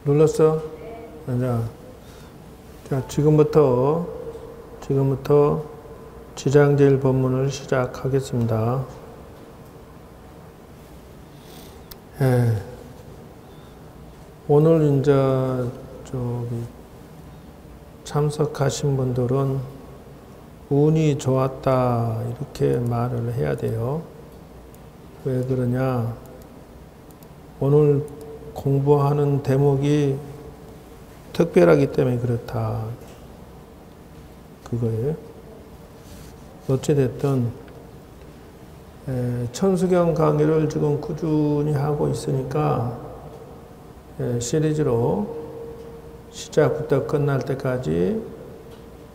눌렀어? 자, 지금부터 지장제일 법문을 시작하겠습니다. 예. 오늘 이제 참석하신 분들은 운이 좋았다 이렇게 말을 해야 돼요. 왜 그러냐? 오늘 공부하는 대목이 특별하기 때문에 그렇다. 그거예요. 어찌됐든 천수경 강의를 지금 꾸준히 하고 있으니까 시리즈로 시작부터 끝날 때까지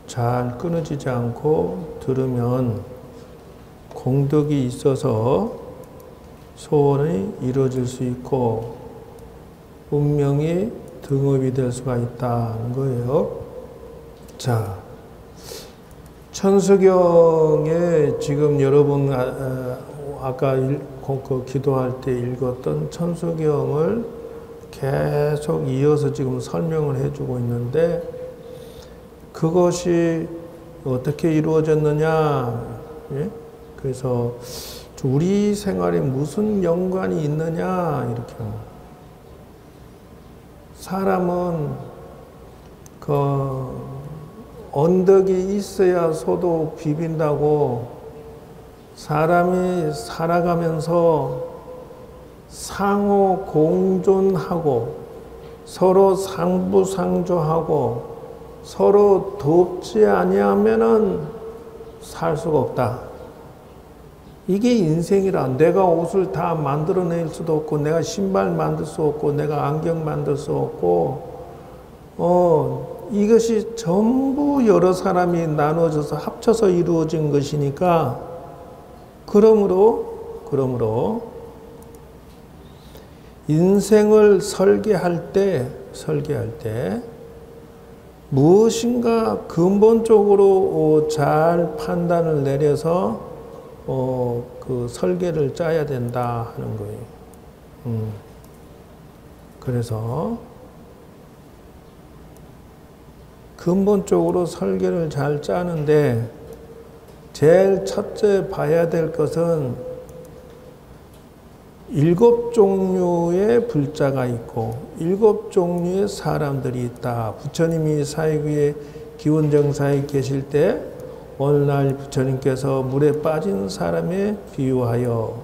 잘 끊어지지 않고 들으면 공덕이 있어서 소원이 이루어질 수 있고 운명이 등업이 될 수가 있다는 거예요. 자, 천수경에 지금 여러분 아까 기도할 때 읽었던 천수경을 계속 이어서 지금 설명을 해주고 있는데 그것이 어떻게 이루어졌느냐? 예? 그래서 우리 생활에 무슨 연관이 있느냐? 이렇게. 사람은 언덕이 있어야 소도 비빈다고 사람이 살아가면서 상호 공존하고 서로 상부상조하고 서로 돕지 아니하면은 살 수가 없다. 이게 인생이라. 내가 옷을 다 만들어낼 수도 없고 내가 신발 만들 수 없고 내가 안경 만들 수 없고 이것이 전부 여러 사람이 나눠져서 합쳐서 이루어진 것이니까 그러므로 인생을 설계할 때 무엇인가 근본적으로 잘 판단을 내려서 그 설계를 짜야 된다 하는 거예요. 그래서 근본적으로 설계를 잘 짜는데 제일 첫째 봐야 될 것은 7종류의 불자가 있고 7종류의 사람들이 있다. 부처님이 사익위에 기원정사에 계실 때 오늘날 부처님께서 물에 빠진 사람에 비유하여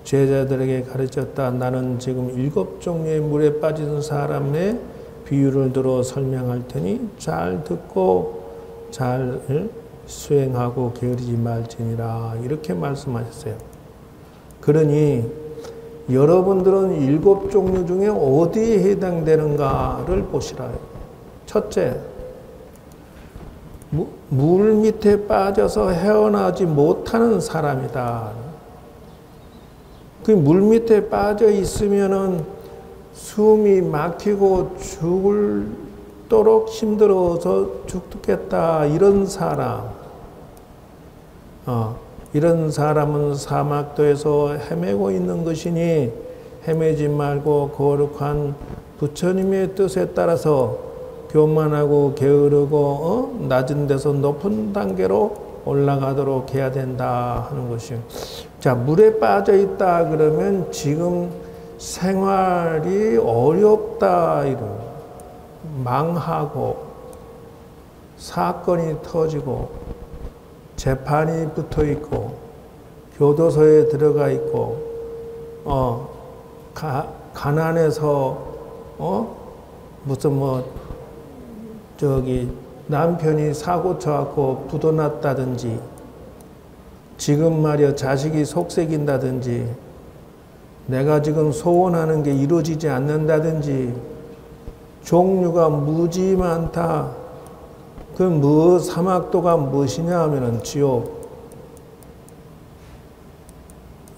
제자들에게 가르쳤다. 나는 지금 7종류의 물에 빠진 사람의 비유를 들어 설명할 테니 잘 듣고 잘 수행하고 게으르지 말지니라. 이렇게 말씀하셨어요. 그러니 여러분들은 7종류 중에 어디에 해당되는가를 보시라. 첫째, 물 밑에 빠져서 헤어나지 못하는 사람이다. 그 물 밑에 빠져 있으면은 숨이 막히고 죽을도록 힘들어서 죽겠다. 이런 사람. 이런 사람은 사막도에서 헤매고 있는 것이니 헤매지 말고 거룩한 부처님의 뜻에 따라서 교만하고 게으르고 낮은 데서 높은 단계로 올라가도록 해야 된다 하는 것이요. 자, 물에 빠져 있다 그러면 지금 생활이 어렵다, 망하고 사건이 터지고 재판이 붙어 있고 교도소에 들어가 있고 가난해서 무슨 남편이 사고 쳐갖고 부도났다든지 지금 말이야 자식이 속색인다든지 내가 지금 소원하는 게 이루어지지 않는다든지 종류가 무지 많다. 그 사막도가 무엇이냐 하면은 지옥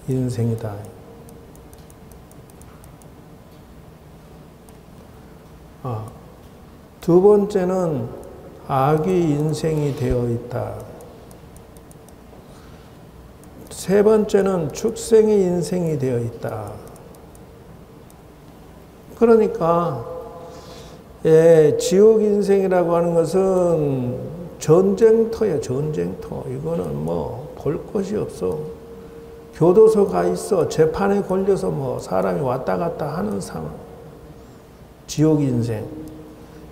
인생이다. 두 번째는 악의 인생이 되어 있다. 세 번째는 축생의 인생이 되어 있다. 그러니까 예, 지옥 인생이라고 하는 것은 전쟁터야, 전쟁터. 이거는 뭐 볼 것이 없어. 교도소 가 있어. 재판에 걸려서 뭐 사람이 왔다 갔다 하는 상황. 지옥 인생.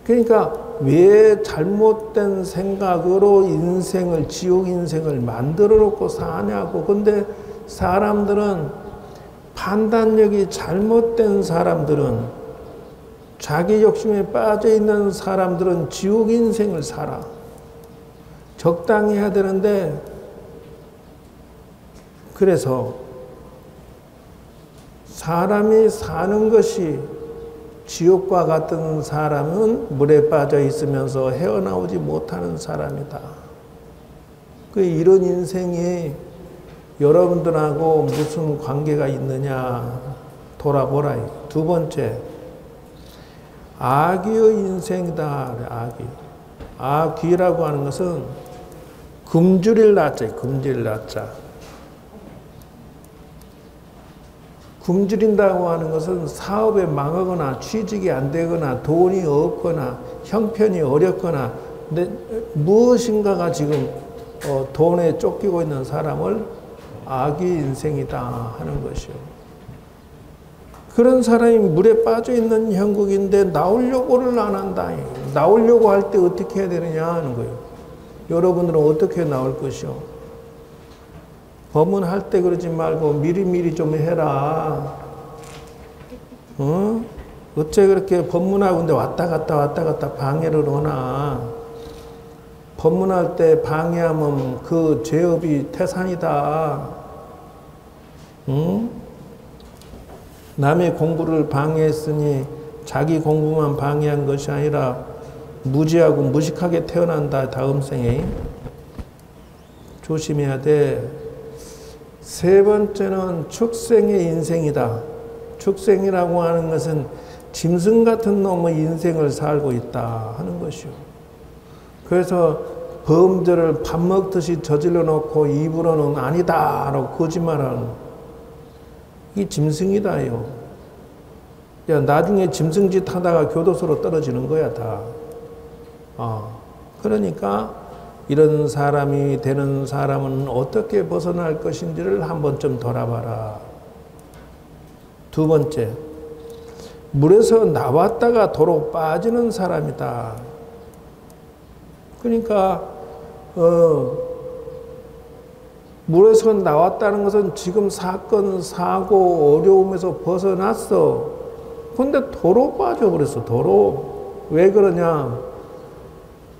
그러니까 왜 잘못된 생각으로 인생을, 지옥 인생을 만들어 놓고 사냐고. 근데 사람들은, 판단력이 잘못된 사람들은, 자기 욕심에 빠져 있는 사람들은 지옥 인생을 살아. 적당히 해야 되는데, 그래서 사람이 사는 것이 지옥과 같은 사람은 물에 빠져 있으면서 헤어나오지 못하는 사람이다. 이런 인생이 여러분들하고 무슨 관계가 있느냐 돌아보라. 두 번째, 악귀의 인생이다. 악귀. 악귀라고 하는 것은 굶주릴 낳자, 굶주릴 낳자. 굶주린다고 하는 것은 사업에 망하거나 취직이 안 되거나 돈이 없거나 형편이 어렵거나, 근데 무엇인가가 지금 돈에 쫓기고 있는 사람을 악의 인생이다 하는 것이요. 그런 사람이 물에 빠져 있는 형국인데 나오려고를 안 한다. 나오려고 할 때 어떻게 해야 되느냐 하는 거예요. 여러분들은 어떻게 나올 것이요? 법문할 때 그러지 말고 미리미리 좀 해라. 어째 그렇게 법문하고 근데 왔다 갔다 방해를 하나. 법문할 때 방해하면 그 죄업이 태산이다. 남의 공부를 방해했으니 자기 공부만 방해한 것이 아니라 무지하고 무식하게 태어난다. 다음 생에. 조심해야 돼. 세 번째는 축생의 인생이다. 축생이라고 하는 것은 짐승 같은 놈의 인생을 살고 있다 하는 것이요. 그래서 범죄를 밥 먹듯이 저질러 놓고 입으로는 아니다 라고 거짓말하는, 이 짐승이다요. 야, 나중에 짐승짓 하다가 교도소로 떨어지는 거야 다. 그러니까 이런 사람이 되는 사람은 어떻게 벗어날 것인지를 한 번쯤 돌아봐라. 두 번째, 물에서 나왔다가 도로 빠지는 사람이다. 그러니까 물에서 나왔다는 것은 지금 사건, 사고, 어려움에서 벗어났어. 근데 도로 빠져버렸어. 도로. 왜 그러냐?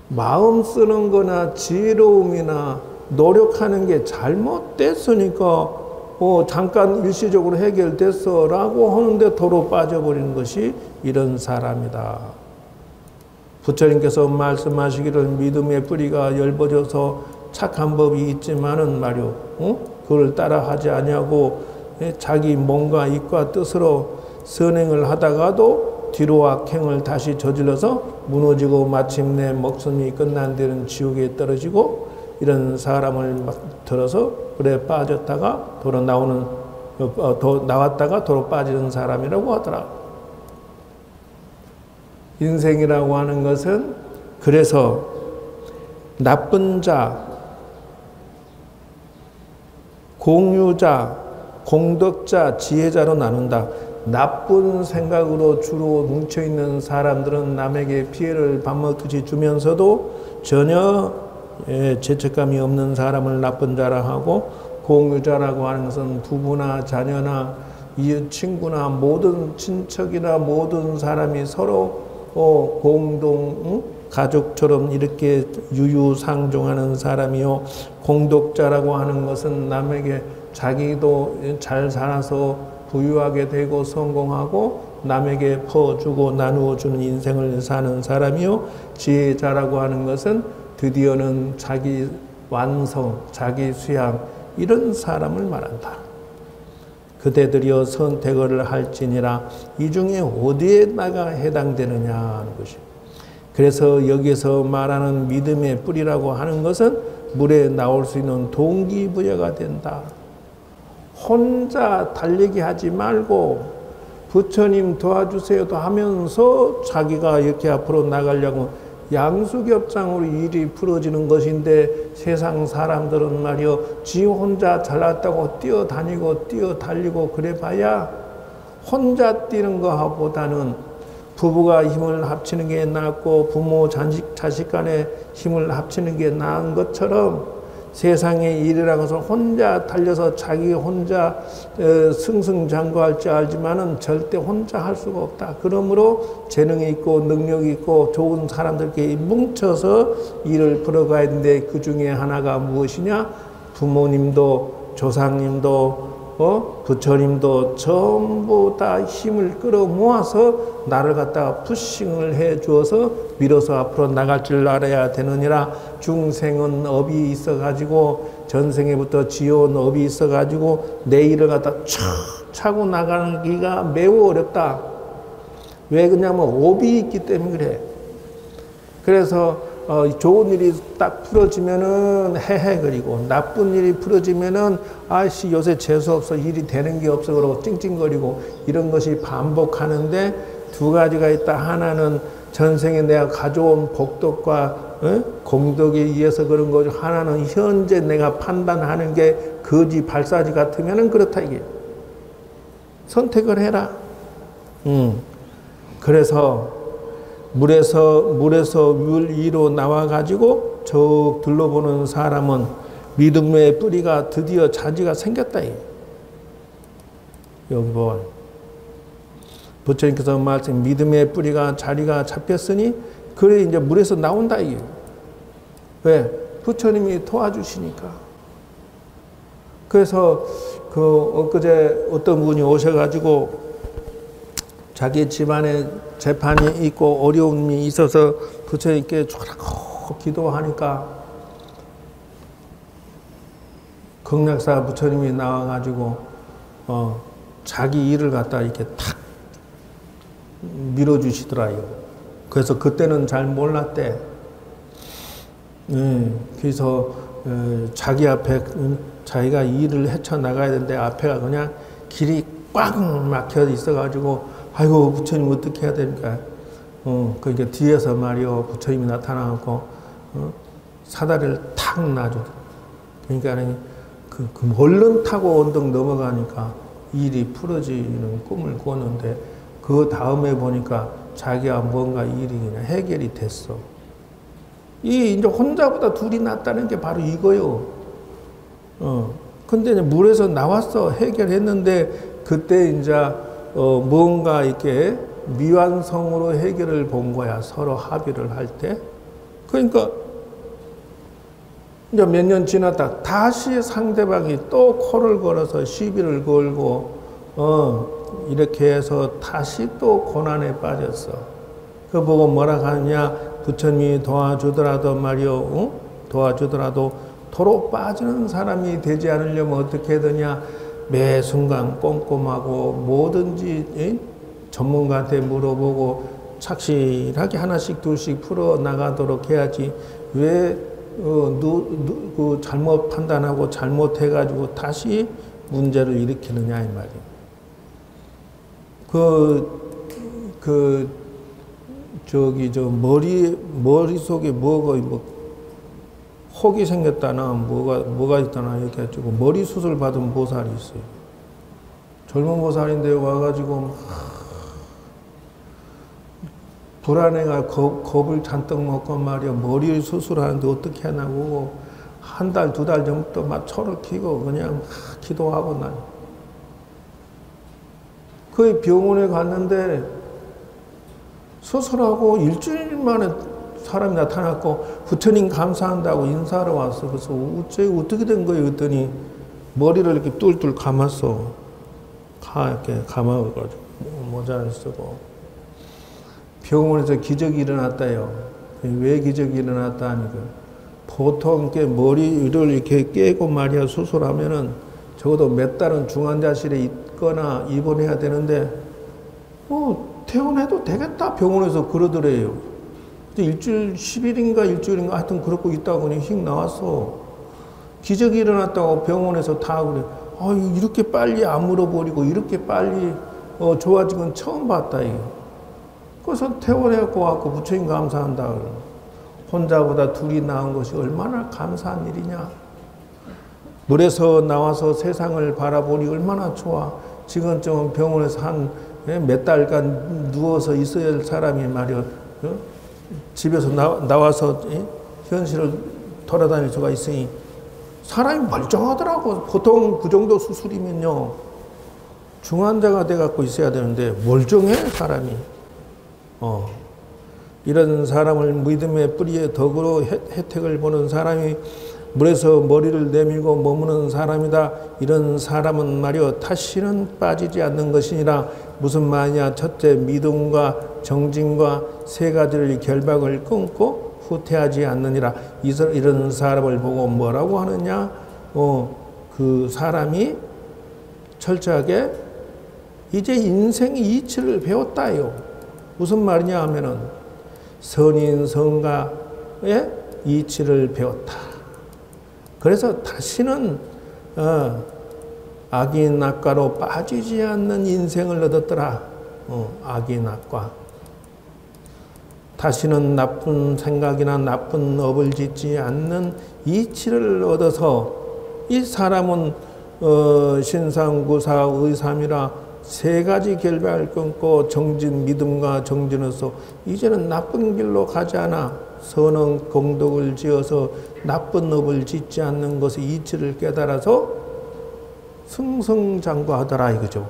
마음 쓰는 거나 지혜로움이나 노력하는 게 잘못됐으니까 잠깐 일시적으로 해결됐어 라고 하는데 도로 빠져버리는 것이 이런 사람이다. 부처님께서 말씀하시기를 믿음의 뿌리가 엷어져서 착한 법이 있지만은 말이요, 그걸 따라하지 아니하고 자기 몸과 입과 뜻으로 선행을 하다가도 뒤로 악행을 다시 저질러서 무너지고 마침내 목숨이 끝난 데는 지옥에 떨어지고, 이런 사람을 들어서 물에 빠졌다가 도로 나왔다가 도로 빠지는 사람이라고 하더라. 인생이라고 하는 것은 그래서 나쁜 자, 공유자, 공덕자, 지혜자로 나눈다. 나쁜 생각으로 주로 뭉쳐있는 사람들은 남에게 피해를 밥 먹듯이 주면서도 전혀 죄책감이 없는 사람을 나쁜 자라 하고, 공유자라고 하는 것은 부부나 자녀나 이웃 친구나 모든 친척이나 모든 사람이 서로 공동 가족처럼 이렇게 유유상종하는 사람이요. 공덕자라고 하는 것은 남에게 자기도 잘 살아서 부유하게 되고 성공하고 남에게 퍼주고 나누어 주는 인생을 사는 사람이요. 지혜자라고 하는 것은 드디어는 자기 완성, 자기 수양, 이런 사람을 말한다. 그대들이여 선택을 할지니라. 이 중에 어디에다가 해당되느냐 하는 것이. 그래서 여기서 말하는 믿음의 뿌리라고 하는 것은 물에 나올 수 있는 동기부여가 된다. 혼자 달리기 하지 말고 부처님 도와주세요도 하면서 자기가 이렇게 앞으로 나가려고 양수겹장으로 일이 풀어지는 것인데 세상 사람들은 말이요 지 혼자 잘났다고 뛰어다니고 뛰어달리고 그래 봐야 혼자 뛰는 거보다는 부부가 힘을 합치는 게 낫고 부모 자식 간에 힘을 합치는 게 나은 것처럼 세상의 일이라고 해서 혼자 달려서 자기 혼자 승승장구할 줄 알지만은 절대 혼자 할 수가 없다. 그러므로 재능이 있고 능력이 있고 좋은 사람들끼리 뭉쳐서 일을 풀어가야 되는데 그 중에 하나가 무엇이냐? 부모님도 조상님도 부처님도 전부 다 힘을 끌어 모아서 나를 갖다가 푸싱을 해 주어서 밀어서 앞으로 나갈 줄 알아야 되느니라. 중생은 업이 있어 가지고 전생에부터 지어온 업이 있어 가지고 내 일을 갖다 촥 차고 나가기가 매우 어렵다. 왜 그러냐면 업이 있기 때문에 그래. 그래서 좋은 일이 딱 풀어지면은 헤헤거리고 나쁜 일이 풀어지면은 아씨 요새 재수 없어 일이 되는 게 없어 그러고 찡찡거리고 이런 것이 반복하는데 두 가지가 있다. 하나는 전생에 내가 가져온 복덕과 공덕에 의해서 그런 거죠. 하나는 현재 내가 판단하는 게 거지 발사지 같으면은 그렇다 이게. 선택을 해라. 그래서 물에서 물 위로 나와가지고 저 둘러보는 사람은 믿음의 뿌리가 드디어 자지가 생겼다. 여기 봐. 부처님께서 말씀 믿음의 뿌리가 자리가 잡혔으니 그래 이제 물에서 나온다 이게. 왜? 부처님이 도와주시니까. 그래서 엊그제 어떤 분이 오셔가지고 자기 집안에 재판이 있고 어려움이 있어서 부처님께 조라고 기도하니까 극락사 부처님이 나와가지고 자기 일을 갖다 이렇게 탁 밀어주시더라요. 그래서 그때는 잘 몰랐대. 그래서 자기 앞에 자기가 일을 헤쳐나가야 되는데 앞에가 그냥 길이 꽉 막혀 있어가지고 아이고 부처님 어떻게 해야 됩니까? 그 이제 뒤에서 말이요 부처님이 나타나고 사다리를 탁 놔줘. 그러니까 그 얼른 타고 언덕 넘어가니까 일이 풀어지는 꿈을 꾸었는데 그 다음에 보니까 자기가 뭔가 일이 그냥 해결이 됐어. 이 이제 혼자보다 둘이 낫다는 게 바로 이거요. 근데 이제 물에서 나왔어 해결했는데 그때 이제 뭔가 이렇게 미완성으로 해결을 본 거야. 서로 합의를 할 때. 그러니까 이제 몇 년 지났다 다시 상대방이 또 코를 걸어서 시비를 걸고 이렇게 해서 다시 또 고난에 빠졌어. 그 보고 뭐라 하느냐? 부처님이 도와주더라도 말이요, 도와주더라도 도로 빠지는 사람이 되지 않으려면 어떻게 되냐? 매 순간 꼼꼼하고 뭐든지 전문가한테 물어보고 착실하게 하나씩 둘씩 풀어 나가도록 해야지. 왜 그 잘못 판단하고 잘못해가지고 다시 문제를 일으키느냐 이 말이에요. 머릿속에 뭐가 혹이 생겼다나 뭐가 있다나 이렇게 해가지고 머리 수술 받은 보살이 있어요. 젊은 보살인데 와가지고 불안해가 겁을 잔뜩 먹고 말이야 머리 수술하는데 어떻게 하냐고 한 달, 두 달 전부터 막 초를 켜고 그냥 기도하고 난. 그 병원에 갔는데 수술하고 일주일 만에 사람이 나타났고 부처님 감사한다고 인사하러 왔어. 그래서 어떻게 된 거예요? 그랬더니 머리를 이렇게 뚫뚫 감았어. 이렇게 감아가지고 모자를 쓰고 병원에서 기적이 일어났다요. 왜 기적이 일어났다 하니까 보통 이렇게 머리를 이렇게 깨고 말이야 수술하면은 적어도 몇 달은 중환자실에 있거나 입원해야 되는데 퇴원해도 되겠다 병원에서 그러더래요. 일주일 10일인가 일주일인가 하여튼 그렇고 있다고 그냥 휙 나왔어. 기적이 일어났다고 병원에서 다 그래. 이렇게 빨리 안 물어버리고 이렇게 빨리 좋아진 건 처음 봤다 이거. 그래서 퇴원해갖고 와갖고 부처님 감사한다 그러. 혼자보다 둘이 나은 것이 얼마나 감사한 일이냐. 물에서 나와서 세상을 바라보니 얼마나 좋아. 지금쯤은 병원에서 한 몇 달간 누워서 있어야 할 사람이 말이야. 집에서 나와서 현실을 돌아다닐 수가 있으니 사람이 멀쩡하더라고. 보통 그 정도 수술이면요 중환자가 돼갖고 있어야 되는데 멀쩡해 사람이. 이런 사람을 믿음의 뿌리에 덕으로 혜택을 보는 사람이 물에서 머리를 내밀고 머무는 사람이다. 이런 사람은 말이요 다시는 빠지지 않는 것이니라. 무슨 말이냐. 첫째 믿음과 정진과 세 가지를 결박을 끊고 후퇴하지 않느니라. 이런 사람을 보고 뭐라고 하느냐. 그 사람이 철저하게 이제 인생 이치를 배웠다요. 무슨 말이냐 하면은 선인 성가의 이치를 배웠다. 그래서 다시는 악인 악과로 빠지지 않는 인생을 얻었더라. 악인 악과. 다시는 나쁜 생각이나 나쁜 업을 짓지 않는 이치를 얻어서 이 사람은 신상구사 의삼이라 세 가지 결박을 끊고 정진 믿음과 정진으로서 이제는 나쁜 길로 가지 않아 선한 공덕을 지어서 나쁜 업을 짓지 않는 것의 이치를 깨달아서 승승장구하더라 이거죠.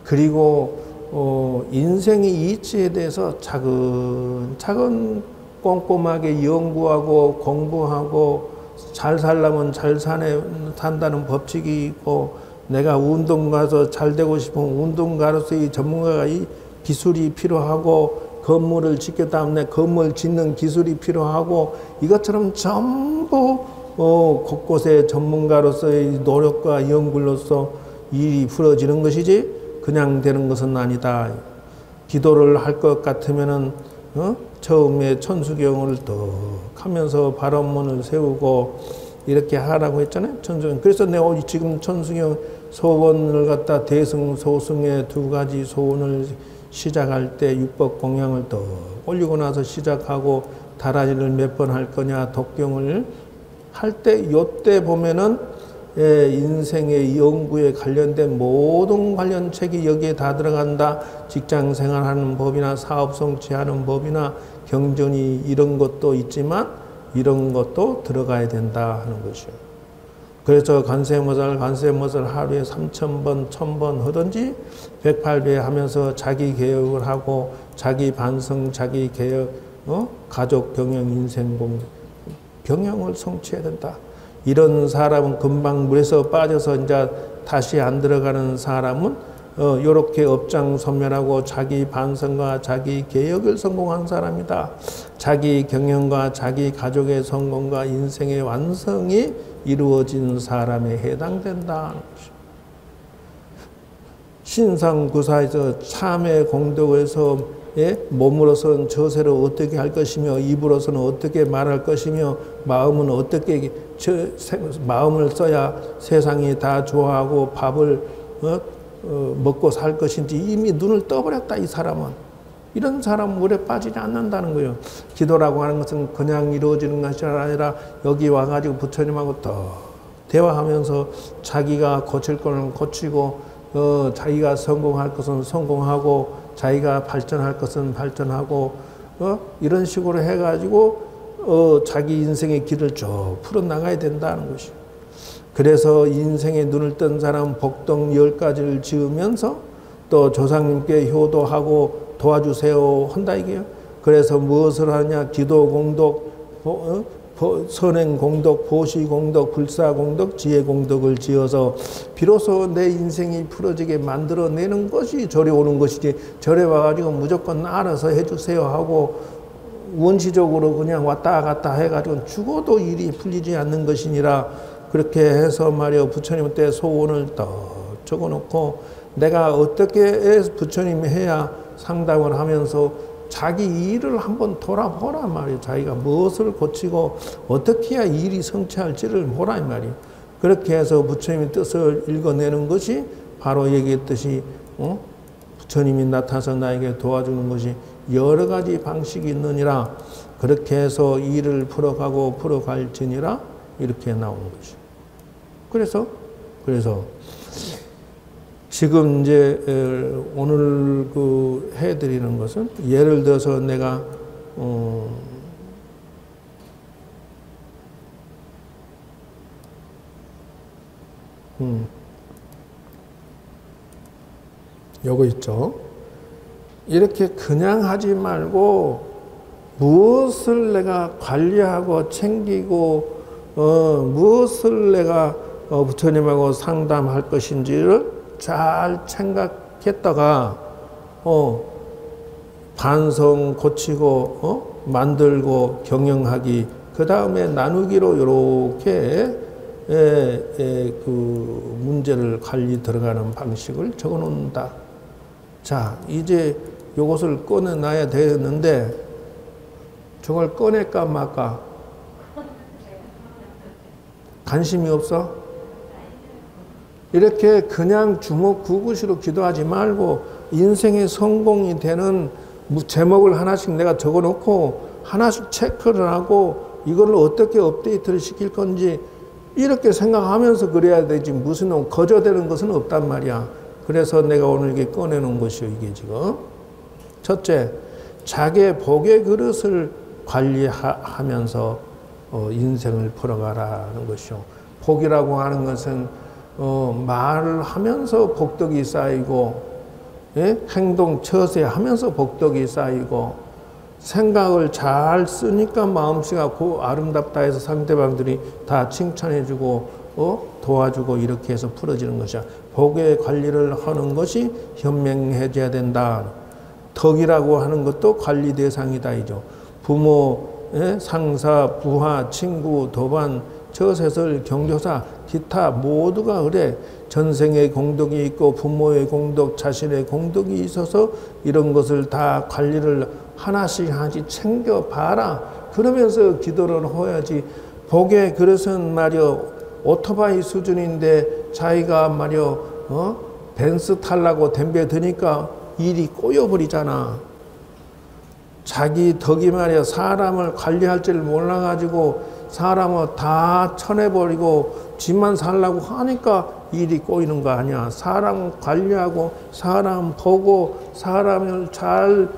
그리고 인생의 이치에 대해서 차근차근 꼼꼼하게 연구하고 공부하고 잘 살려면 잘 산다는 법칙이 있고 내가 운동 가서 잘 되고 싶으면 운동가로서의 전문가가 이 기술이 필요하고 건물을 짓기 때문에 건물 짓는 기술이 필요하고 이것처럼 전부 곳곳에 전문가로서의 노력과 연구로서 일이 풀어지는 것이지 그냥 되는 것은 아니다. 기도를 할 것 같으면은 처음에 천수경을 더 하면서 발언문을 세우고 이렇게 하라고 했잖아요. 천수경. 그래서 내가 지금 천수경 소원을 갖다 대승소승의 두 가지 소원을 시작할 때 육법 공양을 더 올리고 나서 시작하고 다라지를 몇 번 할 거냐 독경을 할 때 요때 보면은 인생의 연구에 관련된 모든 관련 책이 여기에 다 들어간다. 직장 생활하는 법이나 사업 성취하는 법이나 경전이 이런 것도 있지만 이런 것도 들어가야 된다 하는 것이요. 그래서 관세음보살 하루에 3,000번, 1,000번 하든지 108배 하면서 자기 개혁을 하고 자기 반성, 자기 개혁, 가족 경영, 인생 경영을 성취해야 된다. 이런 사람은 금방 물에서 빠져서 이제 다시 안 들어가는 사람은 요렇게 업장소멸하고 자기 반성과 자기 개혁을 성공한 사람이다. 자기 경영과 자기 가족의 성공과 인생의 완성이 이루어진 사람에 해당된다. 신상구사에서 참의 공덕에서 몸으로서는 저세로 어떻게 할 것이며 입으로서는 어떻게 말할 것이며 마음은 어떻게 마음을 써야 세상이 다 좋아하고 밥을 먹고 살 것인지 이미 눈을 떠버렸다 이 사람은. 이런 사람은 물에 빠지지 않는다는 거예요. 기도라고 하는 것은 그냥 이루어지는 것이 아니라 여기 와가지고 부처님하고 더 대화하면서 자기가 고칠 거는 고치고 자기가 성공할 것은 성공하고 자기가 발전할 것은 발전하고 이런 식으로 해가지고 자기 인생의 길을 쭉 풀어나가야 된다는 것이에요. 그래서 인생에 눈을 뜬 사람은 복덕 10가지를 지으면서 또 조상님께 효도하고 도와주세요 한다 이게요. 그래서 무엇을 하냐. 기도 공덕, 선행 공덕, 보시 공덕, 불사 공덕, 지혜 공덕을 지어서 비로소 내 인생이 풀어지게 만들어내는 것이 절에 오는 것이지 절에 와가지고 무조건 알아서 해주세요 하고 원시적으로 그냥 왔다 갔다 해가지고 죽어도 일이 풀리지 않는 것이니라. 그렇게 해서 말이요 부처님한테 소원을 더 적어놓고 내가 어떻게 부처님이 해야 상담을 하면서 자기 일을 한번 돌아보라 말이에요. 자기가 무엇을 고치고 어떻게 해야 일이 성취할지를 보라 이 말이에요. 그렇게 해서 부처님의 뜻을 읽어내는 것이 바로 얘기했듯이 부처님이 나타나서 나에게 도와주는 것이 여러 가지 방식이 있느니라. 그렇게 해서 일을 풀어가고 풀어갈지니라. 이렇게 나오는 것이죠. 그래서 지금 이제 오늘 그 해드리는 것은 예를 들어서 내가 요거 있죠. 이렇게 그냥 하지 말고 무엇을 내가 관리하고 챙기고 무엇을 내가 부처님하고 상담할 것인지를 잘 생각했다가 반성 고치고 만들고 경영하기, 그 다음에 나누기로 이렇게 그 문제를 관리 들어가는 방식을 적어 놓는다. 자, 이제 요것을 꺼내놔야 되는데 저걸 꺼낼까 말까? 관심이 없어? 이렇게 그냥 주먹구구시로 기도하지 말고 인생의 성공이 되는 제목을 하나씩 내가 적어 놓고 하나씩 체크를 하고 이걸 어떻게 업데이트를 시킬 건지 이렇게 생각하면서 그래야 되지, 무슨 거저되는 것은 없단 말이야. 그래서 내가 오늘 이게 꺼내놓은 것이요, 이게 지금. 첫째, 자기의 복의 그릇을 관리하면서 인생을 풀어가라는 것이요. 복이라고 하는 것은 말을 하면서 복덕이 쌓이고, 예? 행동 처세하면서 복덕이 쌓이고, 생각을 잘 쓰니까 마음씨가 아름답다 해서 상대방들이 다 칭찬해주고 도와주고 이렇게 해서 풀어지는 것이야. 복의 관리를 하는 것이 현명해져야 된다. 덕이라고 하는 것도 관리 대상이다 이죠. 부모, 상사, 부하, 친구, 도반, 처세설, 경조사, 기타 모두가 그래. 전생의 공덕이 있고 부모의 공덕, 자신의 공덕이 있어서 이런 것을 다 관리를 하나씩 챙겨봐라. 그러면서 기도를 해야지. 복의 그릇은 말이요, 오토바이 수준인데 자기가 말이요, 벤스 타려고 덤벼 드니까 일이 꼬여버리잖아. 자기 덕이 말이야, 사람을 관리할 줄 몰라가지고 사람을 다 쳐내버리고 집만 살라고 하니까 일이 꼬이는 거 아니야. 사람 관리하고 사람 보고 사람을 잘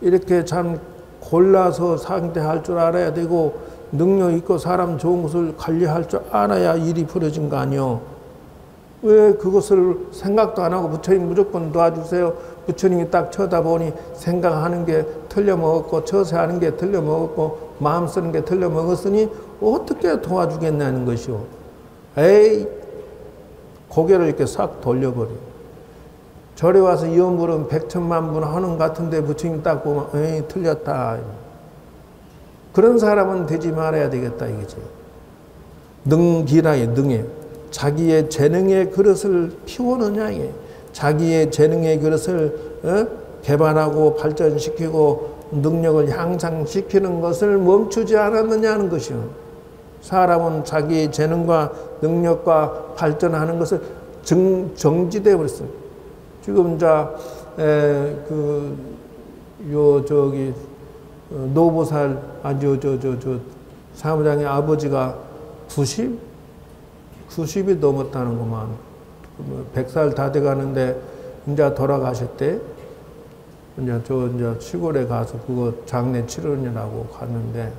이렇게 참 골라서 상대할 줄 알아야 되고, 능력 있고 사람 좋은 것을 관리할 줄 알아야 일이 풀어진 거 아니요. 왜 그것을 생각도 안 하고 부처님 무조건 도와주세요. 부처님이 딱 쳐다보니 생각하는 게 틀려먹었고 처세하는 게 틀려먹었고 마음 쓰는 게 틀려먹었으니 어떻게 도와주겠냐는 것이요. 에이, 고개를 이렇게 싹 돌려버려. 절에 와서 이원불은 백천만분 하는 것 같은데 부처님 딱 보면 에이, 틀렸다. 그런 사람은 되지 말아야 되겠다 이거지. 능기라에 능해. 자기의 재능의 그릇을 피우느냐 이게. 자기의 재능의 그릇을 개발하고 발전시키고 능력을 향상시키는 것을 멈추지 않았느냐는 것이요. 사람은 자기의 재능과 능력과 발전하는 것을 정지돼 버렸어요. 지금 노보살 사무장의 아버지가 90이 넘었다는구만. 100살 다 돼가는데 이제 돌아가셨대. 이제 시골에 가서 그거 장례 치르느라고 갔는데,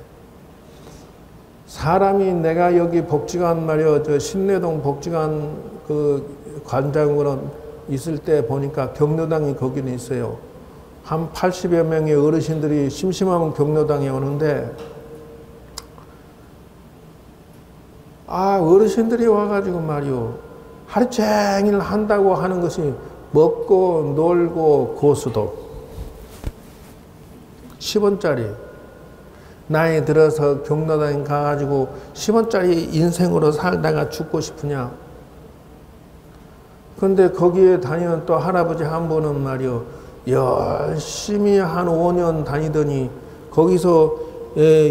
사람이 내가 여기 복지관 말이요, 신내동 복지관 그 관장으로 있을 때 보니까 경로당이 거기는 있어요. 한 80여 명의 어르신들이 심심하면 경로당에 오는데, 어르신들이 와가지고 말이요, 하루 종일 한다고 하는 것이 먹고 놀고 고수도 10원짜리. 나이 들어서 경로당에 가가지고 10원짜리 인생으로 살다가 죽고 싶으냐. 근데 거기에 다니는 또 할아버지 한 분은 말이요, 열심히 한 5년 다니더니 거기서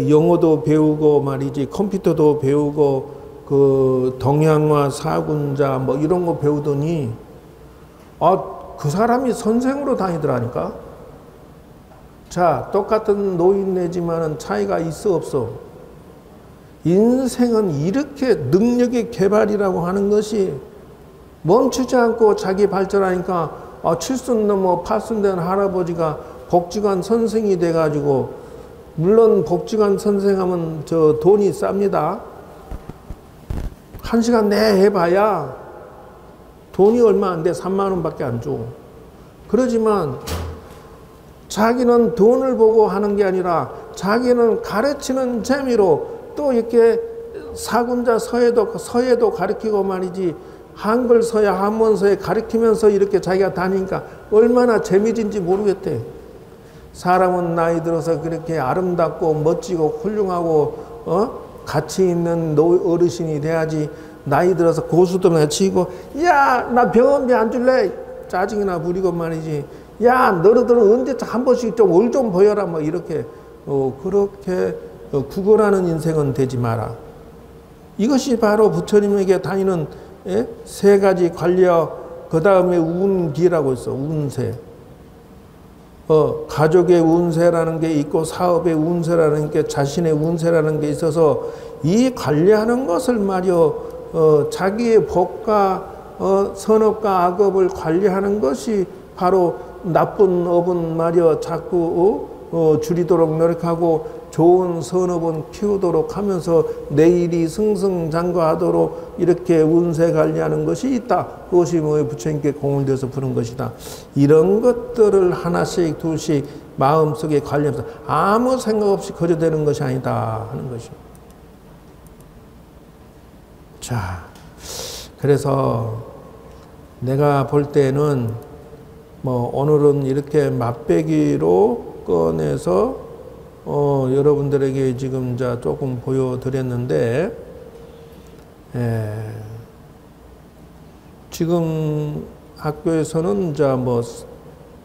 영어도 배우고 말이지, 컴퓨터도 배우고 그 동양화 사군자 뭐 이런 거 배우더니 그 사람이 선생으로 다니더라니까. 자, 똑같은 노인네지만은 차이가 있어 없어? 인생은 이렇게 능력의 개발이라고 하는 것이 멈추지 않고 자기 발전하니까 칠순 넘어 팔순 된 할아버지가 복지관 선생이 돼가지고, 물론 복지관 선생하면 저 돈이 쌉니다. 1시간 내 해봐야 돈이 얼마 안 돼. 3만 원밖에 안 줘. 그러지만 자기는 돈을 보고 하는 게 아니라 자기는 가르치는 재미로 또 이렇게 사군자 서예도 가르치고 말이지, 한글 서예, 한문 서예 가르치면서 이렇게 자기가 다니니까 얼마나 재미진지 모르겠대. 사람은 나이 들어서 그렇게 아름답고 멋지고 훌륭하고 가치 있는 어르신이 돼야지, 나이 들어서 고수들만 치고 야, 나 병원비 안 줄래? 짜증이나 부리고 말이지. 야, 너희들은 언제 한 번씩 좀 얼 좀 보여라, 뭐 이렇게 그렇게 구걸하는 인생은 되지 마라. 이것이 바로 부처님에게 다니는 세 가지 관리와 그 다음에 운기라고 있어. 운세. 가족의 운세라는 게 있고 사업의 운세라는 게, 자신의 운세라는 게 있어서 이 관리하는 것을 말이요, 자기의 복과 선업과 악업을 관리하는 것이 바로 나쁜 업은 말이요 자꾸 줄이도록 노력하고 좋은 선업은 키우도록 하면서 내일이 승승장구하도록 이렇게 운세 관리하는 것이 있다. 그것이 뭐 부처님께 공을 들여서 부른 것이다. 이런 것들을 하나씩 둘씩 마음속에 관리하면서 아무 생각 없이 거저되는 것이 아니다 하는 것입니다. 자, 그래서 내가 볼 때는 뭐 오늘은 이렇게 맛배기로 꺼내서 여러분들에게 지금 자 조금 보여드렸는데, 지금 학교에서는 자 뭐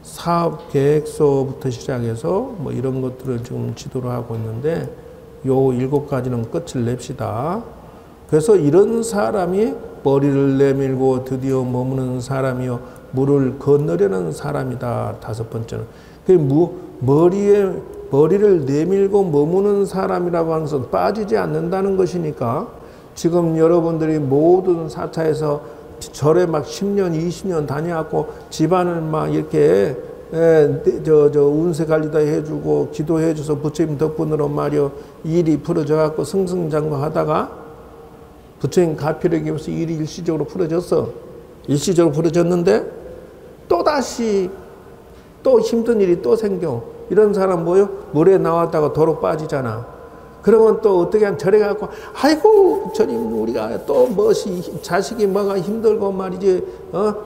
사업 계획서부터 시작해서 뭐 이런 것들을 지금 지도를 하고 있는데, 요 7가지는 끝을 냅시다. 그래서 이런 사람이 머리를 내밀고 드디어 머무는 사람이요, 물을 건너려는 사람이다. 5번째는. 머리를 내밀고 머무는 사람이라고 하는 것은 빠지지 않는다는 것이니까, 지금 여러분들이 모든 사차에서 절에 막 10년, 20년 다녀갖고 집안을 막 이렇게 운세 관리도 해주고 기도해줘서 부처님 덕분으로 말이요 일이 풀어져갖고 승승장구 하다가 부처님 가피력이 없어 일이 일시적으로 풀어졌어. 일시적으로 풀어졌는데 또다시 또 힘든 일이 또 생겨. 이런 사람 뭐요? 물에 나왔다가 도로 빠지잖아. 그러면 또 어떻게 하면 절에 가고, 아이고 부처님 우리가 또 무엇이 자식이 뭐가 힘들고 말이지,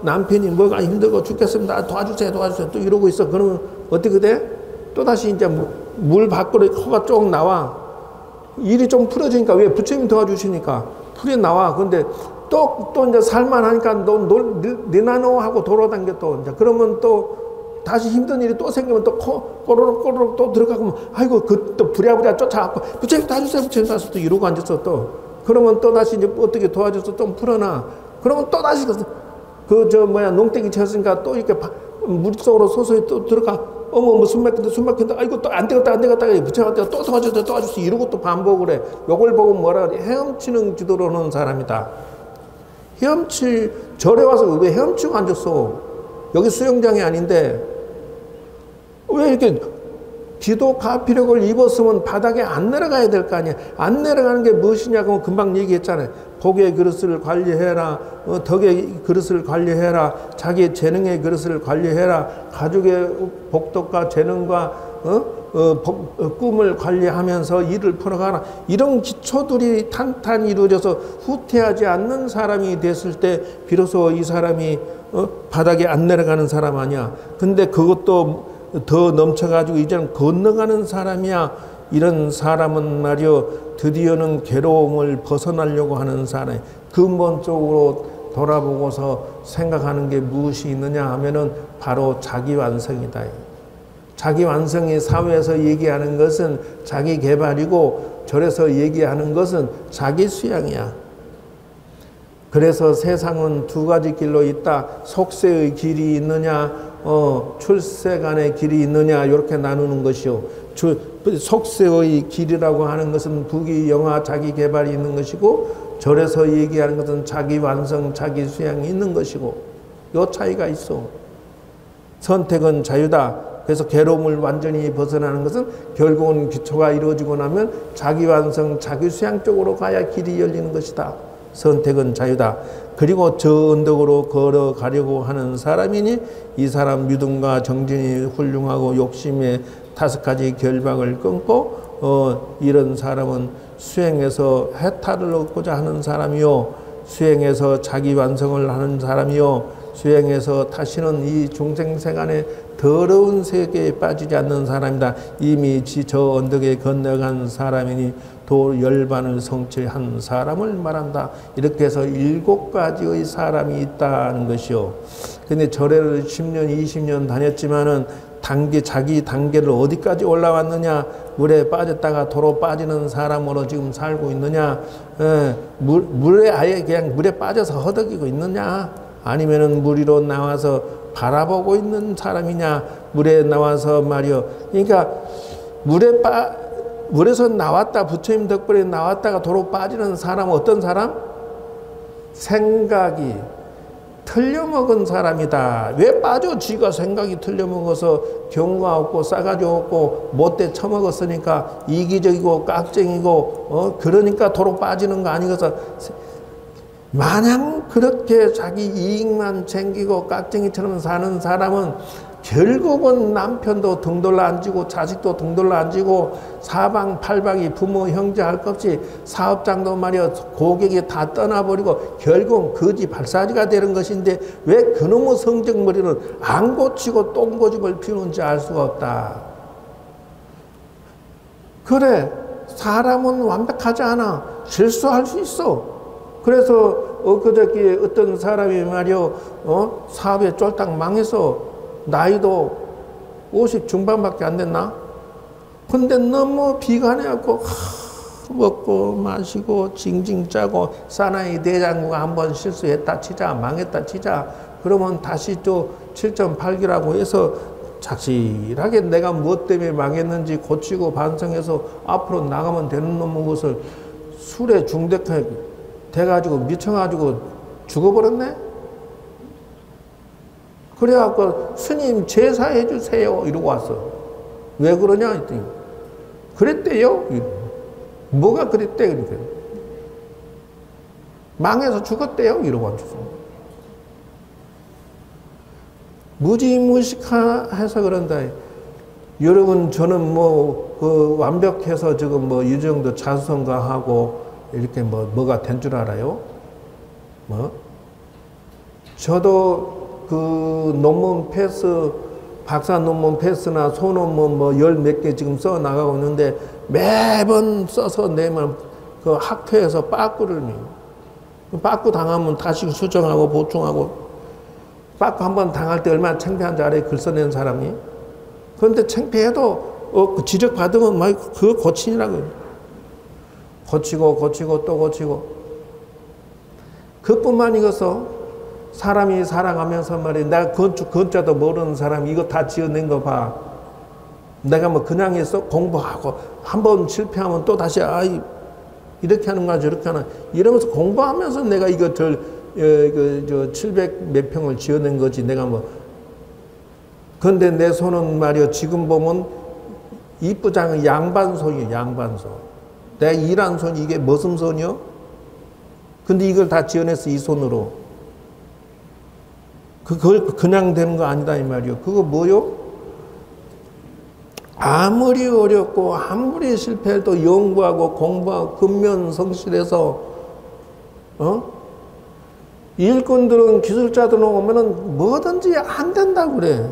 남편이 뭐가 힘들고 죽겠습니다. 도와주세요 또 이러고 있어. 그러면 어떻게 돼? 또다시 이제 물 밖으로 코가 쭉 나와. 일이 좀 풀어지니까, 왜? 부처님 도와주시니까 풀이 나와. 근데 또 이제 살만하니까 니나노 하고 돌아다녀 또. 이제 그러면 또 다시 힘든 일이 또 생기면 또 꼬르륵 또 들어가고, 아이고 또 부랴부랴 쫓아갖고 부처님 도와주세요 부처님 도와주세요 또 이러고 앉았어. 또 그러면 또 다시 이제 어떻게 도와줘서 좀 풀어놔. 그러면 또 다시 농땡이 쳤으니까 또 이렇게 물속으로 서서히 또 들어가. 어머 숨 막힌다 아이고 또 안 되겠다 부처님한테 또 도와주세요 이러고 또 반복을 해. 요걸 보고 뭐라 그래? 헤엄치는 기도를 하는 사람이다. 절에 와서 왜 헤엄치고 앉았어? 여기 수영장이 아닌데 왜 이렇게 기도 가피력을 입었으면 바닥에 안 내려가야 될 거 아니야. 안 내려가는 게 무엇이냐고 금방 얘기했잖아요. 복의 그릇을 관리해라. 덕의 그릇을 관리해라. 자기 재능의 그릇을 관리해라. 가족의 복덕과 재능과 꿈을 관리하면서 일을 풀어가라. 이런 기초들이 탄탄히 이루어져서 후퇴하지 않는 사람이 됐을 때 비로소 이 사람이 바닥에 안 내려가는 사람 아니야. 근데 그것도 더 넘쳐가지고 이제는 건너가는 사람이야. 이런 사람은 말이요 드디어는 괴로움을 벗어나려고 하는 사람이 근본적으로 돌아보고서 생각하는 게 무엇이 있느냐 하면은 바로 자기 완성이다. 자기 완성이 사회에서 얘기하는 것은 자기 개발이고 절에서 얘기하는 것은 자기 수양이야. 그래서 세상은 두 가지 길로 있다. 속세의 길이 있느냐, 출세간의 길이 있느냐, 이렇게 나누는 것이요. 속세의 길이라고 하는 것은 부귀, 영화, 자기 개발이 있는 것이고, 절에서 얘기하는 것은 자기 완성, 자기 수양이 있는 것이고, 요 차이가 있어. 선택은 자유다. 그래서 괴로움을 완전히 벗어나는 것은 결국은 기초가 이루어지고 나면 자기 완성, 자기 수양 쪽으로 가야 길이 열리는 것이다. 선택은 자유다. 그리고 저 언덕으로 걸어가려고 하는 사람이니 이 사람 믿음과 정진이 훌륭하고 욕심의 5가지 결박을 끊고 이런 사람은 수행에서 해탈을 얻고자 하는 사람이요. 수행에서 자기 완성을 하는 사람이요. 수행에서 다시는 이 중생세간의 더러운 세계에 빠지지 않는 사람이다. 이미 저 언덕에 건너간 사람이니 도 열반을 성취한 사람을 말한다. 이렇게 해서 7가지의 사람이 있다는 것이요. 근데 절에를 10년, 20년 다녔지만은 자기 단계를 어디까지 올라왔느냐, 물에 빠졌다가 도로 빠지는 사람으로 지금 살고 있느냐, 물에 아예 그냥 물에 빠져서 허덕이고 있느냐, 아니면은 물 위로 나와서 바라보고 있는 사람이냐, 물에 나와서 말이요. 그러니까 물에서 나왔다, 부처님 덕분에 나왔다가 도로 빠지는 사람은 어떤 사람? 생각이 틀려먹은 사람이다. 왜 빠져? 지가 생각이 틀려먹어서 경과 없고 싸가지 없고 못돼 처먹었으니까 이기적이고 깍쟁이고 그러니까 도로 빠지는 거 아니겠어? 마냥 그렇게 자기 이익만 챙기고 깍쟁이처럼 사는 사람은 결국은 남편도 등돌러 앉고 자식도 등돌러 앉고 사방팔방이 부모 형제 할 것 없이 사업장도 말이야 고객이 다 떠나버리고 결국은 거지 발사지가 되는 것인데 왜 그놈의 성적머리를 안 고치고 똥고집을 피우는지 알 수가 없다. 그래, 사람은 완벽하지 않아. 실수할 수 있어. 그래서 엊그저께 어떤 사람이 말이요, 사업에 쫄딱 망해서 나이도 50 중반밖에 안 됐나? 근데 너무 비관해갖고 먹고 마시고 징징 짜고 사나이 대장구가 한번 실수했다 치자, 망했다 치자, 그러면 다시 또 7.8기라고 해서 착실하게 내가 무엇 때문에 망했는지 고치고 반성해서 앞으로 나가면 되는 놈의 것을 술에 중독해 돼가지고 미쳐가지고 죽어버렸네? 그래갖고 스님 제사해 주세요 이러고 왔어. 왜 그러냐 했더니 그랬대요. 뭐가 그랬대? 그러니까 망해서 죽었대요 이러고 왔어. 무지무식해서 그런다. 여러분 저는 완벽해서 지금 이 정도 자수성가하고 이렇게 뭐가 된 줄 알아요? 저도 그 논문 패스, 박사 논문 패스나 소논문 열 몇 개 지금 써 나가고 있는데 매번 써서 내면 그 학회에서 빠꾸를 내요. 빠꾸 당하면 다시 수정하고 보충하고, 빠꾸 한번 당할 때 얼마나 창피한지 알아요? 글 써낸 사람이. 그런데 창피해도 지적받으면 막 그거 고치라고. 고치고 또 고치고. 그뿐만이겠어. 사람이 살아가면서 말이야. 내가 건자도 모르는 사람 이거 다 지어낸 거 봐. 내가 그냥 해서 공부하고 한번 실패하면 또 다시 이렇게 하는 거야 저렇게 하나 이러면서 공부하면서 내가 이거 700 몇 평을 지어낸 거지. 내가 근데 내 손은 말이야 지금 보면 이쁘장은 양반손이에요. 양반손. 내가 일한 손이 이게 무슨 손이요? 근데 이걸 다 지어냈어 이 손으로. 그걸 그냥 되는 거 아니다 이 말이요. 그거 뭐요? 아무리 어렵고 아무리 실패해도 연구하고 공부하고 근면성실해서 일꾼들은 기술자들은 오면은 뭐든지 안 된다 그래.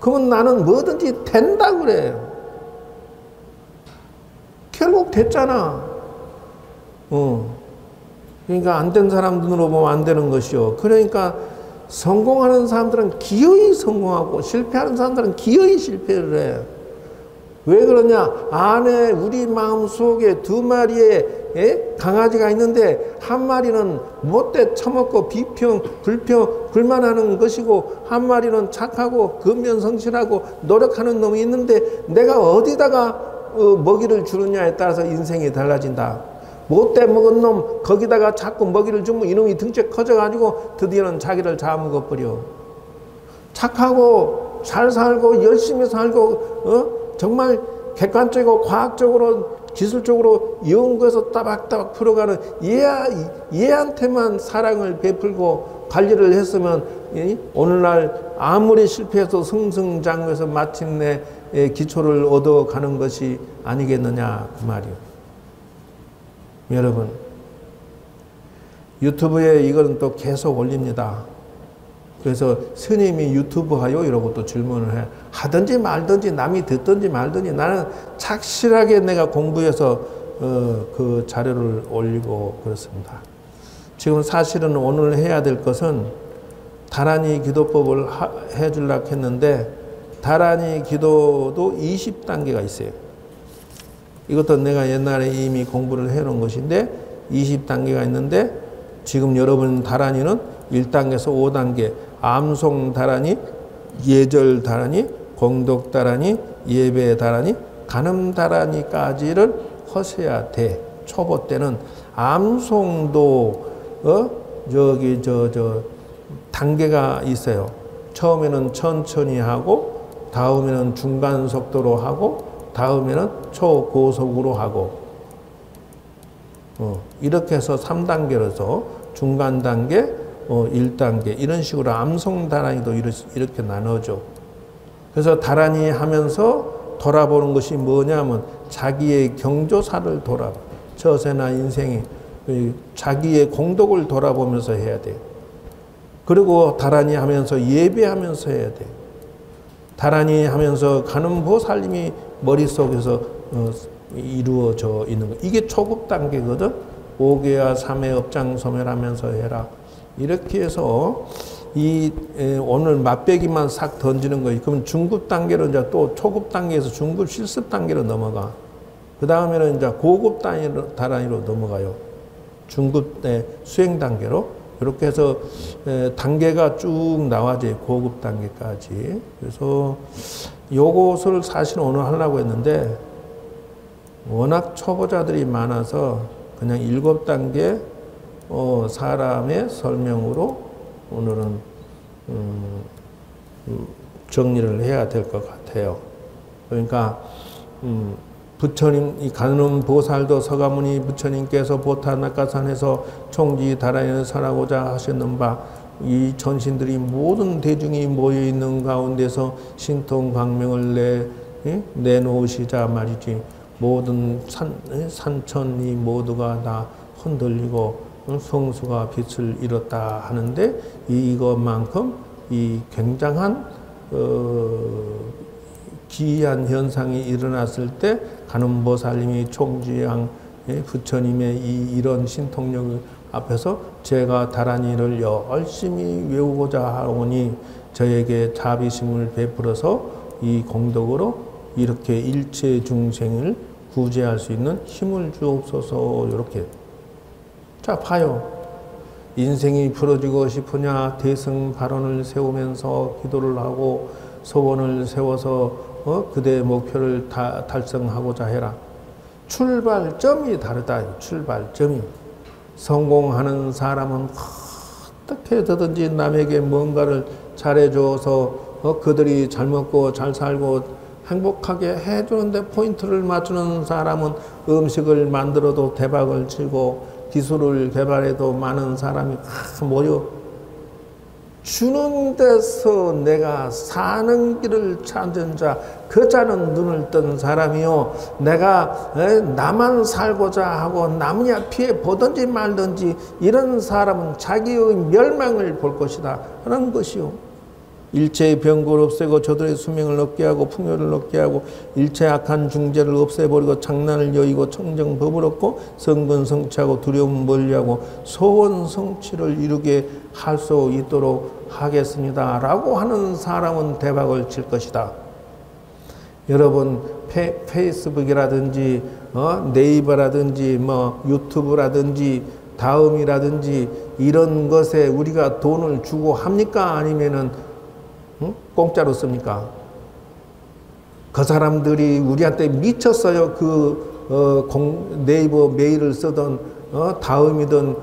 그러면 나는 뭐든지 된다 그래. 결국 됐잖아. 그러니까 안 된 사람들로 보면 안 되는 것이요. 그러니까 성공하는 사람들은 기어이 성공하고 실패하는 사람들은 기어이 실패를 해. 왜 그러냐? 안에 우리 마음 속에 두 마리의 강아지가 있는데 한 마리는 못돼 처먹고 비평, 불평, 불만하는 것이고 한 마리는 착하고 근면성실하고 노력하는 놈이 있는데 내가 어디다가 먹이를 주느냐에 따라서 인생이 달라진다. 못돼 먹은 놈 거기다가 자꾸 먹이를 주면 이놈이 등째 커져가지고 드디어는 자기를 잡아먹어버려. 착하고 잘 살고 열심히 살고 정말 객관적이고 과학적으로 기술적으로 연구해서 따박따박 풀어가는 얘한테만 사랑을 베풀고 관리를 했으면 오늘날 아무리 실패해서 승승장구해서 마침내 기초를 얻어가는 것이 아니겠느냐 그 말이요. 여러분 유튜브에 이거는 또 계속 올립니다. 그래서 스님이 유튜브 하요? 이러고 또 질문을 해. 하든지 말든지 남이 듣든지 말든지 나는 착실하게 내가 공부해서 그 자료를 올리고 그렇습니다. 지금 사실은 오늘 해야 될 것은 다란이 기도법을 해주려고 했는데 다란이 기도도 20단계가 있어요. 이것도 내가 옛날에 이미 공부를 해놓은 것인데 20단계가 있는데 지금 여러분 다란이는 1단계에서 5단계 암송 다란이, 예절 다란이, 공덕 다란이, 예배 다란이, 간음 다란이까지를 하셔야 돼. 초보 때는 암송도 단계가 있어요. 처음에는 천천히 하고 다음에는 중간 속도로 하고 다음에는 초고속으로 하고 이렇게 해서 3단계로서 중간 단계 1단계 이런 식으로 암송 다란이도 이렇게 나눠져. 그래서 다란이 하면서 돌아보는 것이 뭐냐면 자기의 경조사를 돌아봐. 처세나 인생이 자기의 공덕을 돌아보면서 해야 돼. 그리고 다란이 하면서 예배하면서 해야 돼. 다란이 하면서 가는 보살님이 머릿속에서 이루어져 있는 거. 이게 초급 단계거든. 5개와 3회 업장소멸하면서 해라. 이렇게 해서 오늘 맛배기만 싹 던지는 거예요. 그럼 중급 단계로 이제 또 초급 단계에서 중급 실습 단계로 넘어가. 그 다음에는 이제 고급 다란이로 넘어가요. 중급 수행 단계로. 이렇게 해서 단계가 쭉 나와져요. 고급 단계까지. 그래서 요것을 사실 오늘 하려고 했는데 워낙 초보자들이 많아서 그냥 7단계 사람의 설명으로 오늘은 정리를 해야 될 것 같아요. 그러니까 부처님, 이 가는 보살도 서가모니 부처님께서 보타낙가산에서 총지 다란이를 설하고자 하셨는 바 이 전신들이 모든 대중이 모여 있는 가운데서 신통 광명을 내놓으시자 말이지. 모든 산천이 모두가 다 흔들리고 성수가 빛을 잃었다 하는데 이것만큼 이 굉장한 기이한 현상이 일어났을 때 간음보살님이 총지양 부처님의 이런 신통력 앞에서 제가 다란이를 열심히 외우고자 하오니 저에게 자비심을 베풀어서 이 공덕으로 이렇게 일체 중생을 구제할 수 있는 힘을 주옵소서. 이렇게. 자, 봐요. 인생이 풀어지고 싶으냐 대승 발언을 세우면서 기도를 하고 소원을 세워서 그대의 목표를 달성하고자 해라. 출발점이 다르다. 출발점이. 성공하는 사람은 어떻게 되든지 남에게 뭔가를 잘해줘서 그들이 잘 먹고 잘 살고 행복하게 해주는데 포인트를 맞추는 사람은 음식을 만들어도 대박을 치고 기술을 개발해도 많은 사람이 모여 주는 데서 내가 사는 길을 찾은 자, 그 자는 눈을 뜬 사람이요. 내가 나만 살고자 하고 남이야 피해 보든지 말든지 이런 사람은 자기의 멸망을 볼 것이다 하는 것이요. 일체의 병고를 없애고 저들의 수명을 얻게 하고 풍요를 얻게 하고 일체 악한 중재를 없애버리고 장난을 여의고 청정법을 얻고 성근 성취하고 두려움 멀리하고 소원 성취를 이루게 할 수 있도록 하겠습니다 라고 하는 사람은 대박을 칠 것이다. 여러분 페이스북이라든지 네이버라든지 뭐 유튜브라든지 다음이라든지 이런 것에 우리가 돈을 주고 합니까? 아니면은 공짜로 씁니까? 그 사람들이 우리한테 미쳤어요. 네이버 메일을 쓰던 다음이든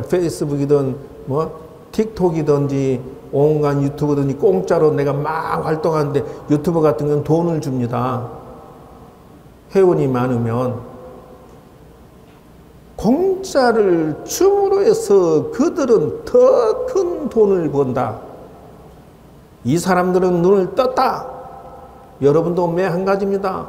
페이스북이든 뭐 틱톡이든지 온갖 유튜브든지 공짜로 내가 막 활동하는데 유튜브 같은 건 돈을 줍니다. 회원이 많으면. 공짜를 줌으로 해서 그들은 더 큰 돈을 번다. 이 사람들은 눈을 떴다. 여러분도 매 한 가지입니다.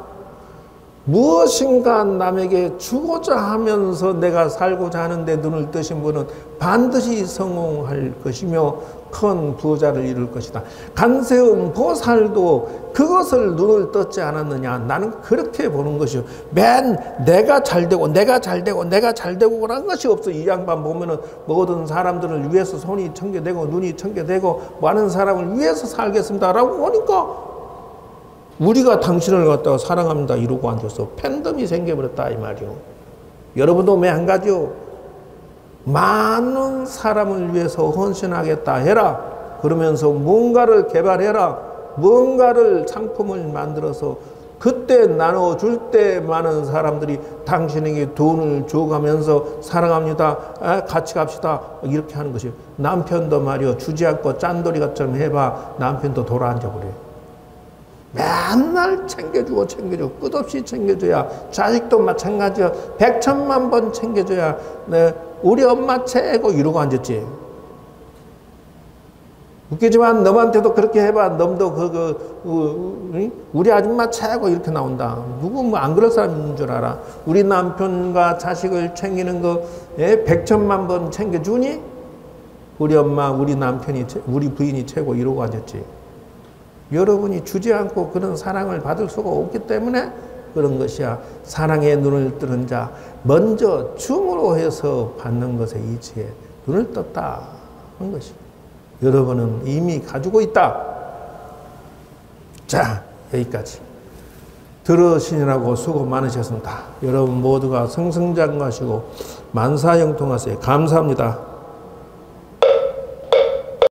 무엇인가 남에게 주고자 하면서 내가 살고자 하는데 눈을 뜨신 분은 반드시 성공할 것이며 큰 부자를 이룰 것이다. 간세음 보살도 그것을 눈을 떴지 않았느냐. 나는 그렇게 보는 것이요. 맨 내가 잘되고 내가 잘되고 내가 잘되고 그런 것이 없어. 이 양반 보면은 모든 사람들을 위해서 손이 청겨대고 눈이 청겨대고 많은 사람을 위해서 살겠습니다라고 하니까 우리가 당신을 갖다가 사랑합니다 이러고 앉아서 팬덤이 생겨버렸다 이 말이요. 여러분도 매 한 가지요. 많은 사람을 위해서 헌신하겠다 해라. 그러면서 뭔가를 개발해라. 뭔가를 상품을 만들어서 그때 나눠줄 때 많은 사람들이 당신에게 돈을 줘가면서 사랑합니다. 같이 갑시다. 이렇게 하는 것이요. 남편도 말이요. 주지 않고 짠돌이처럼 해봐. 남편도 돌아앉아버려요. 맨날 챙겨주고 챙겨주고 끝없이 챙겨줘야 자식도 마찬가지야. 100,000만 번 챙겨줘야 네, 우리 엄마 최고 이러고 앉았지. 웃기지만 너한테도 그렇게 해봐. 놈도 우리 아줌마 최고 이렇게 나온다. 누구 뭐 안 그럴 사람 있는 줄 알아. 우리 남편과 자식을 챙기는 거 100,000만 번 챙겨주니? 우리 엄마 우리 남편이 우리 부인이 최고 이러고 앉았지. 여러분이 주지 않고 그런 사랑을 받을 수가 없기 때문에 그런 것이야. 사랑의 눈을 뜨는 자, 먼저 줌으로 해서 받는 것에 이치에 눈을 떴다 하는 것이. 여러분은 이미 가지고 있다. 자, 여기까지. 들으시느라고 수고 많으셨습니다. 여러분 모두가 승승장구하시고 만사형통하세요. 감사합니다.